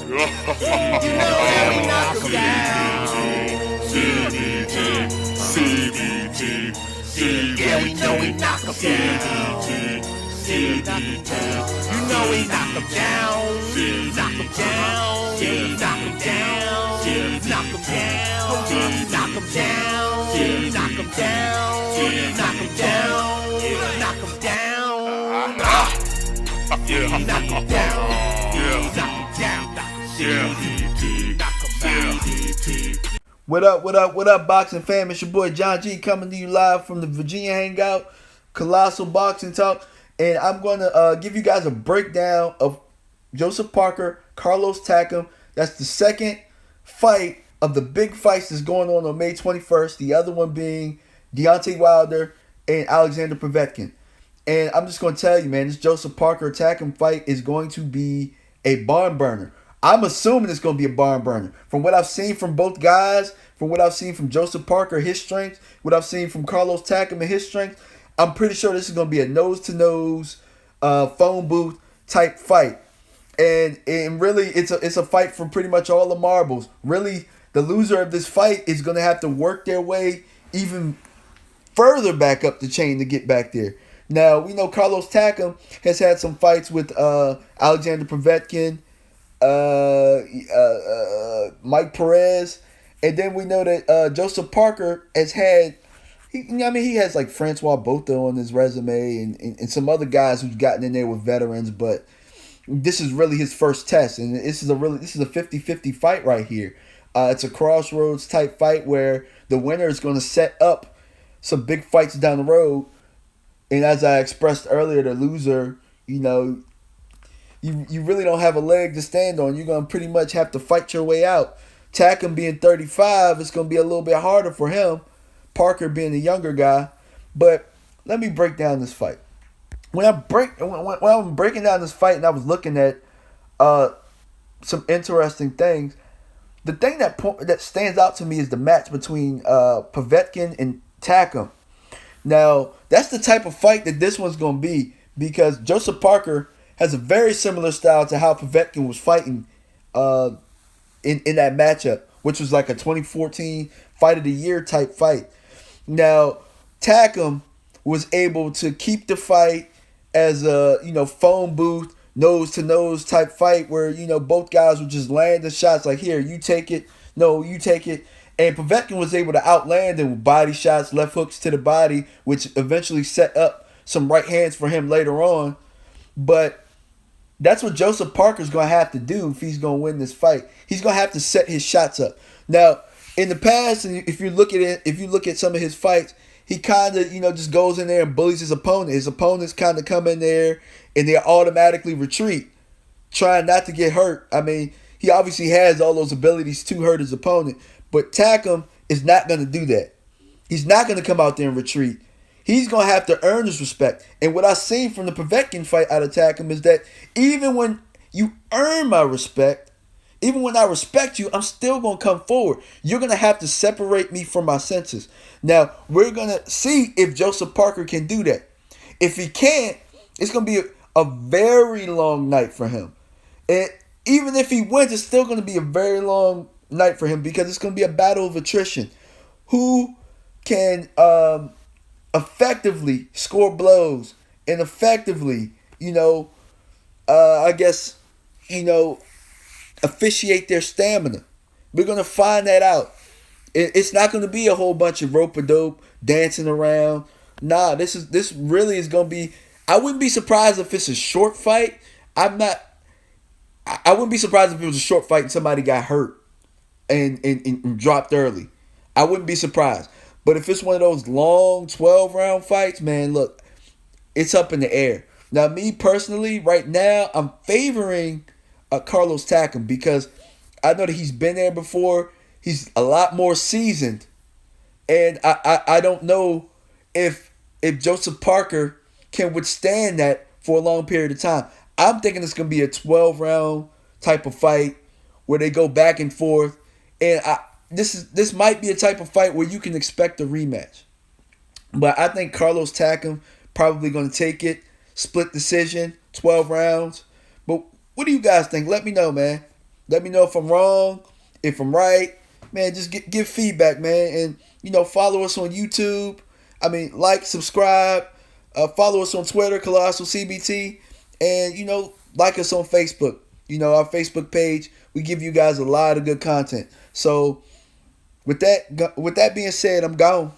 You know that we knock 'em down. CBT, CBT, CBT. Yeah, we know we knock 'em down. CBT, you know we knock 'em down. Knock 'em down. Knock 'em down. Knock 'em down. Knock 'em down. Knock 'em down. Knock 'em down. Knock 'em down. Yeah. Knock 'em down. Yeah. Knock 'em down. Yeah. Knock 'em down. What up, what up, what up, boxing fam? It's your boy John G coming to you live from the Virginia Hangout, Colossal Boxing Talk. And I'm going to give you guys a breakdown of Joseph Parker, Carlos Takam. That's the second fight of the big fights that's going on May 21st. The other one being Deontay Wilder and Alexander Povetkin. And I'm just going to tell you, man, this Joseph Parker Takam fight is going to be a barn burner. I'm assuming it's going to be a barn burner. From what I've seen from both guys, from what I've seen from Joseph Parker, his strength, what I've seen from Carlos Takam and his strength, I'm pretty sure this is going to be a nose-to-nose phone booth type fight. And really, it's a fight for pretty much all the marbles. Really, the loser of this fight is going to have to work their way even further back up the chain to get back there. Now, we know Carlos Takam has had some fights with Alexander Povetkin, Mike Perez, and then we know that Joseph Parker has had, he has like Francois Botha on his resume and some other guys who've gotten in there with veterans, but this is really his first test, and this is a 50-50 fight right here. It's a crossroads type fight where the winner is going to set up some big fights down the road, and as I expressed earlier, the loser, you really don't have a leg to stand on. You're going to pretty much have to fight your way out. Takam being 35, it's going to be a little bit harder for him. Parker being the younger guy. But let me break down this fight. When I'm breaking down this fight and I was looking at some interesting things, the thing that stands out to me is the match between Povetkin and Takam. Now, that's the type of fight that this one's going to be, because Joseph Parker has a very similar style to how Povetkin was fighting in that matchup, which was like a 2014 Fight of the Year type fight. Now, Takam was able to keep the fight as a phone booth, nose-to-nose type fight where both guys would just land the shots like, here, you take it, no, you take it. And Povetkin was able to outland him with body shots, left hooks to the body, which eventually set up some right hands for him later on. But that's what Joseph Parker's going to have to do if he's going to win this fight. He's going to have to set his shots up. Now, in the past, and if you look at some of his fights, he kind of, just goes in there and bullies his opponent. His opponents kind of come in there and they automatically retreat, trying not to get hurt. I mean, he obviously has all those abilities to hurt his opponent. But Takam is not going to do that. He's not going to come out there and retreat. He's going to have to earn his respect. And what I've seen from the Povetkin fight out of Takam is that even when you earn my respect, even when I respect you, I'm still going to come forward. You're going to have to separate me from my senses. Now, we're going to see if Joseph Parker can do that. If he can't, it's going to be a very long night for him. And even if he wins, it's still going to be a very long night for him, because it's going to be a battle of attrition. Who can effectively score blows and effectively, officiate their stamina. We're going to find that out. It's not going to be a whole bunch of rope-a-dope dancing around. Nah, this really is going to be, I wouldn't be surprised if it's a short fight. I wouldn't be surprised if it was a short fight and somebody got hurt and dropped early. I wouldn't be surprised. But if it's one of those long 12-round fights, man, look, it's up in the air. Now, me personally, right now, I'm favoring Carlos Takam, because I know that he's been there before. He's a lot more seasoned. And I don't know if Joseph Parker can withstand that for a long period of time. I'm thinking it's going to be a 12-round type of fight where they go back and forth. And this might be a type of fight where you can expect a rematch. But I think Carlos Takam probably going to take it. Split decision, 12 rounds. But what do you guys think? Let me know, man. Let me know if I'm wrong, if I'm right. Man, just give feedback, man. And, follow us on YouTube. Like, subscribe. Follow us on Twitter, Colossal CBT. And, like us on Facebook. Our Facebook page. We give you guys a lot of good content. So, with that being said, I'm gone.